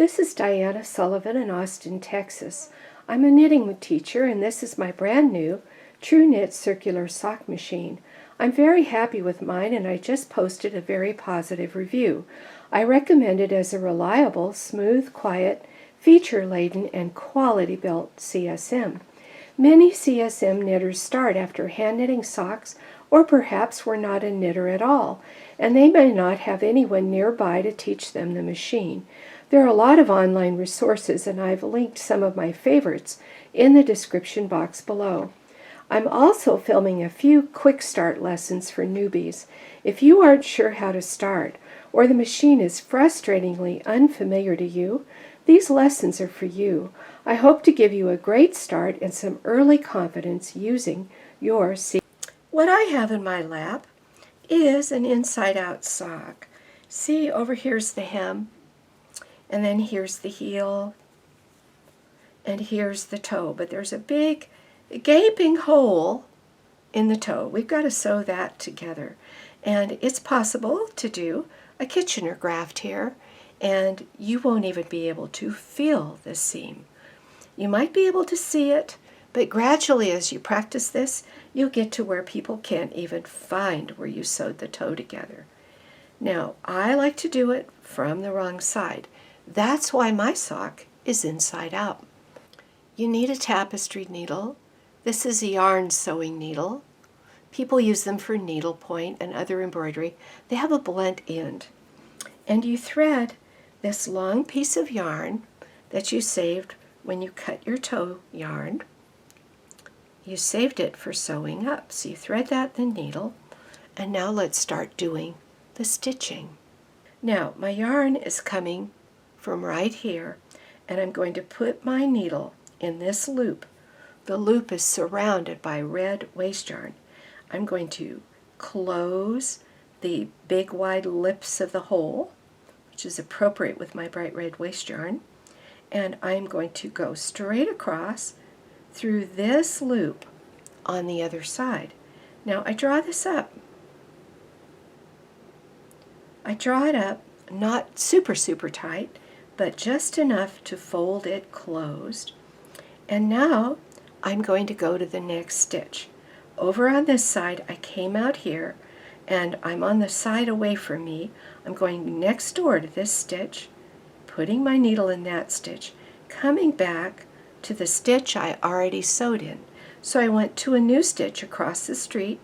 This is Diana Sullivan in Austin, Texas. I'm a knitting teacher, and this is my brand new Tru-Knit circular sock machine. I'm very happy with mine, and I just posted a very positive review. I recommend it as a reliable, smooth, quiet, feature-laden, and quality-built CSM. Many CSM knitters start after hand knitting socks, or perhaps were not a knitter at all, and they may not have anyone nearby to teach them the machine. There are a lot of online resources, and I've linked some of my favorites in the description box below. I'm also filming a few quick start lessons for newbies. If you aren't sure how to start, or the machine is frustratingly unfamiliar to you, these lessons are for you. I hope to give you a great start and some early confidence using your CSM. What I have in my lap is an inside-out sock. See, over here's the hem, and then here's the heel, and here's the toe. But there's a big gaping hole in the toe. We've got to sew that together. And it's possible to do a Kitchener graft here, and you won't even be able to feel the seam. You might be able to see it, but gradually as you practice this, you'll get to where people can't even find where you sewed the toe together. Now, I like to do it from the wrong side. That's why my sock is inside out. You need a tapestry needle. This is a yarn sewing needle. People use them for needlepoint and other embroidery. They have a blunt end. And you thread this long piece of yarn that you saved when you cut your toe yarn. You saved it for sewing up. So you thread that in the needle. And now let's start doing the stitching. Now, my yarn is coming from right here, and I'm going to put my needle in this loop. The loop is surrounded by red waste yarn. I'm going to close the big wide lips of the hole, which is appropriate with my bright red waste yarn, and I'm going to go straight across through this loop on the other side. Now I draw this up. I draw it up not super tight, but just enough to fold it closed. And now I'm going to go to the next stitch. Over on this side, I came out here, and I'm on the side away from me. I'm going next door to this stitch, putting my needle in that stitch, coming back to the stitch I already sewed in. So I went to a new stitch across the street,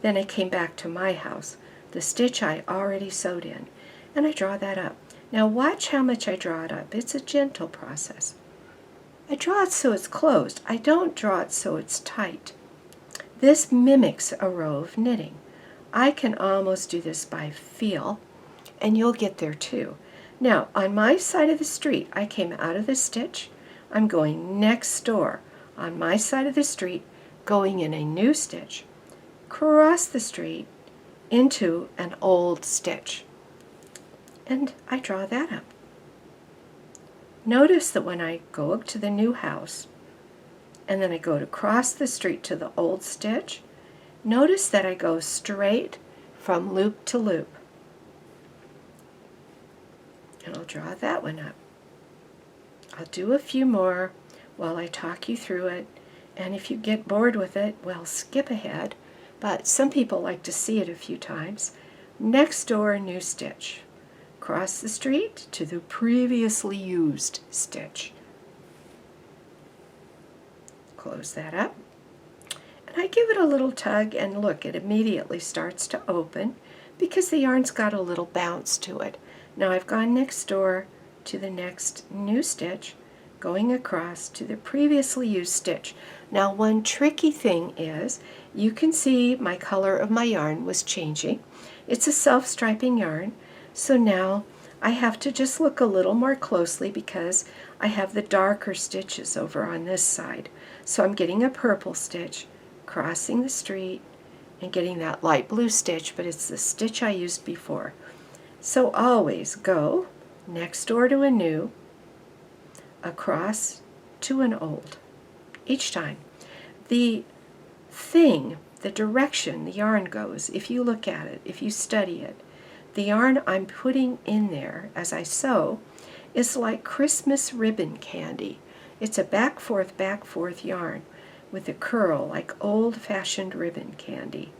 then I came back to my house, the stitch I already sewed in, and I draw that up. Now watch how much I draw it up. It's a gentle process. I draw it so it's closed. I don't draw it so it's tight. This mimics a row of knitting. I can almost do this by feel, and you'll get there too. Now, on my side of the street, I came out of this stitch. I'm going next door. On my side of the street, going in a new stitch, cross the street into an old stitch. And I draw that up. Notice that when I go up to the new house, and then I go to cross the street to the old stitch, notice that I go straight from loop to loop. And I'll draw that one up. I'll do a few more while I talk you through it, and if you get bored with it, well, skip ahead, but some people like to see it a few times. Next door, new stitch. Cross the street to the previously used stitch. Close that up. And I give it a little tug, and look, it immediately starts to open because the yarn's got a little bounce to it. Now I've gone next door to the next new stitch, going across to the previously used stitch. Now one tricky thing is, you can see my color of my yarn was changing. It's a self-striping yarn. So now I have to just look a little more closely because I have the darker stitches over on this side. So I'm getting a purple stitch, crossing the street, and getting that light blue stitch, but it's the stitch I used before. So always go next door to a new, across to an old, each time. The direction the yarn goes, if you look at it, if you study it, the yarn I'm putting in there as I sew is like Christmas ribbon candy. It's a back forth yarn with a curl like old-fashioned ribbon candy.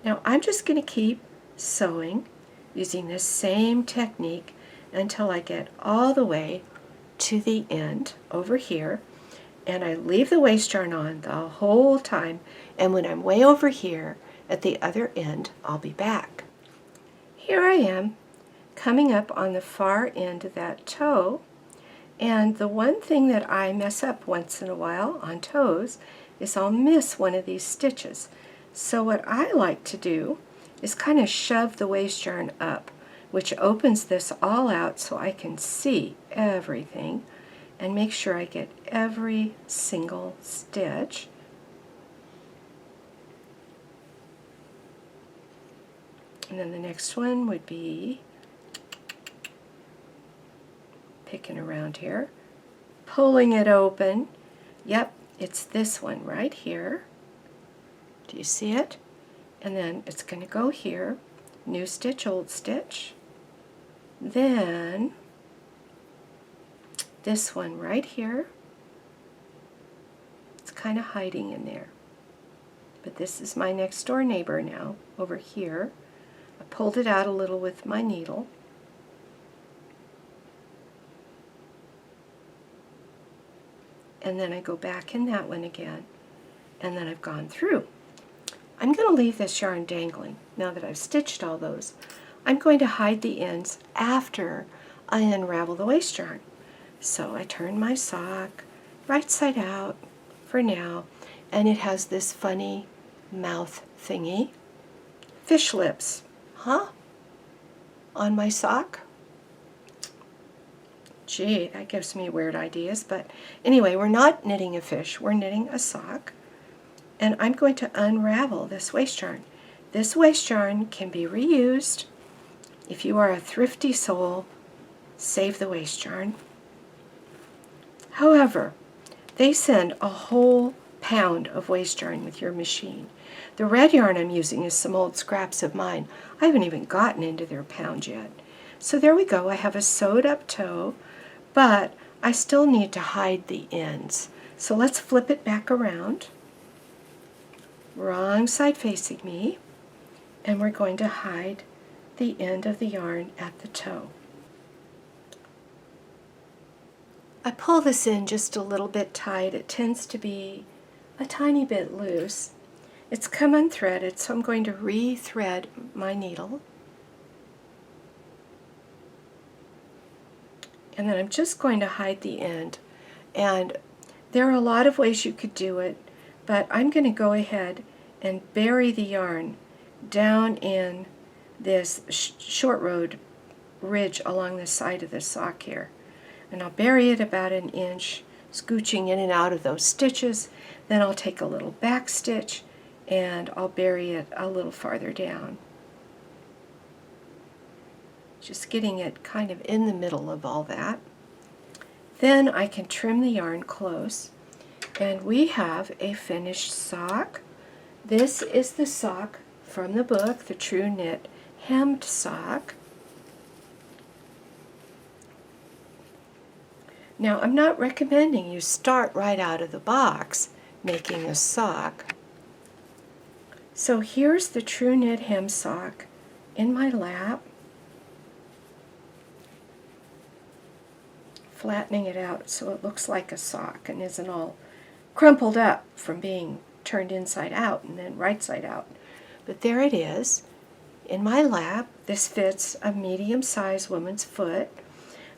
Now I'm just going to keep sewing using this same technique until I get all the way to the end over here, and I leave the waste yarn on the whole time, and when I'm way over here at the other end, I'll be back. Here I am coming up on the far end of that toe, and the one thing that I mess up once in a while on toes is I'll miss one of these stitches. So what I like to do is kind of shove the waste yarn up, which opens this all out so I can see everything and make sure I get every single stitch. And then the next one would be picking around here, pulling it open. Yep, it's this one right here. Do you see it? And then it's going to go here, new stitch, old stitch. Then this one right here. It's kind of hiding in there. But this is my next door neighbor now, over here. I pulled it out a little with my needle. And then I go back in that one again, and then I've gone through. I'm going to leave this yarn dangling now that I've stitched all those. I'm going to hide the ends after I unravel the waste yarn. So I turn my sock right side out for now, and it has this funny mouth thingy. Fish lips, huh? On my sock? Gee, that gives me weird ideas, but anyway, we're not knitting a fish, we're knitting a sock. And I'm going to unravel this waste yarn. This waste yarn can be reused. If you are a thrifty soul, save the waste yarn. However, they send a whole pound of waste yarn with your machine. The red yarn I'm using is some old scraps of mine. I haven't even gotten into their pound yet. So there we go, I have a sewed up toe, but I still need to hide the ends. So let's flip it back around. Wrong side facing me, and we're going to hide the end of the yarn at the toe. I pull this in just a little bit tight. It tends to be a tiny bit loose. It's come unthreaded, so I'm going to re-thread my needle. And then I'm just going to hide the end. And there are a lot of ways you could do it, but I'm going to go ahead and bury the yarn down in this short road ridge along the side of the sock here. And I'll bury it about an inch, scooching in and out of those stitches. Then I'll take a little back stitch and I'll bury it a little farther down. Just getting it kind of in the middle of all that. Then I can trim the yarn close, and we have a finished sock. This is the sock from the book, the Tru-Knit hemmed sock. Now, I'm not recommending you start right out of the box making a sock. So here's the Tru-Knit hem sock in my lap, flattening it out so it looks like a sock and isn't all crumpled up from being turned inside out and then right side out. But there it is in my lap. This fits a medium-sized woman's foot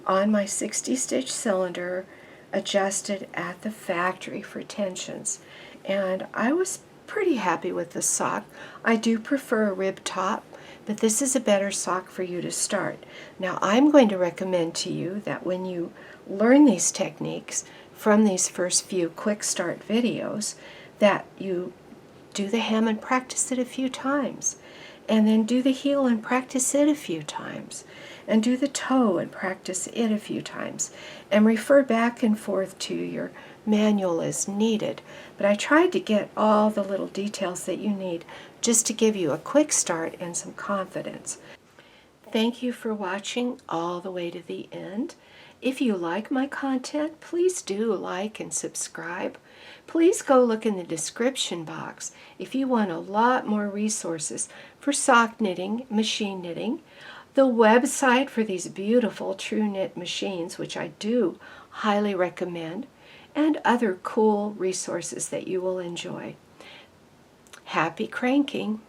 on my 60 stitch cylinder, adjusted at the factory for tensions. And I was pretty happy with the sock. I do prefer a rib top, but this is a better sock for you to start. Now I'm going to recommend to you that when you learn these techniques from these first few quick start videos, that you do the hem and practice it a few times, and then do the heel and practice it a few times, and do the toe and practice it a few times, and refer back and forth to your manual as needed. But I tried to get all the little details that you need just to give you a quick start and some confidence. Thank you for watching all the way to the end. If you like my content, please do like and subscribe. Please go look in the description box if you want a lot more resources for sock knitting, machine knitting, the website for these beautiful Tru-Knit machines, which I do highly recommend, and other cool resources that you will enjoy. Happy cranking!